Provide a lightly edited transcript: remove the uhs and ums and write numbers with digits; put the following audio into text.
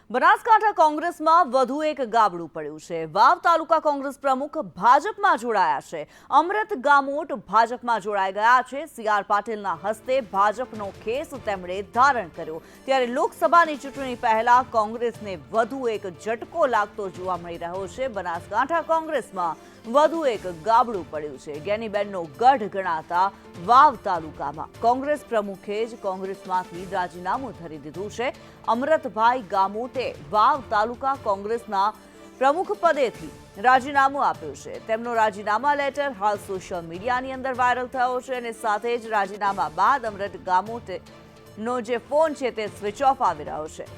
બનાસકાંઠા કોંગ્રેસમાં વધુ એક ગાબડું પડ્યું છે। વાવ તાલુકા કોંગ્રેસ પ્રમુખ ભાજપમાં જોડાયા છે। અમૃત ગામોટ ભાજપમાં જોડાઈ ગયા છે। સી.આર. પાટીલના હસ્તે ભાજપનો ખેસ તેમણે ધારણ કર્યો। ત્યારે લોકસભાની ચૂંટણી પહેલા કોંગ્રેસને વધુ એક ઝટકો લાગતો જોવા મળી રહ્યો છે। બનાસકાંઠા કોંગ્રેસમાં વધુ એક ગાબડું પડ્યું છે। જ્ઞાનીબેનનો ગઢ ગણાતા વાવ તાલુકામાં કોંગ્રેસ પ્રમુખે જ કોંગ્રેસમાંથી રાજીનામું ધરી દીધું છે। અમૃતભાઈ ગામોટે વાવ તાલુકા કોંગ્રેસના પ્રમુખ પદેથી રાજીનામું આપ્યું છે। તેમનો રાજીનામા લેટર હાલ સોશિયલ મીડિયાની અંદર વાયરલ થયો છે અને સાથે જ રાજીનામા બાદ અમૃત ગામોટેનો જે ફોન છે તે સ્વિચ ઓફ આવી રહ્યો છે।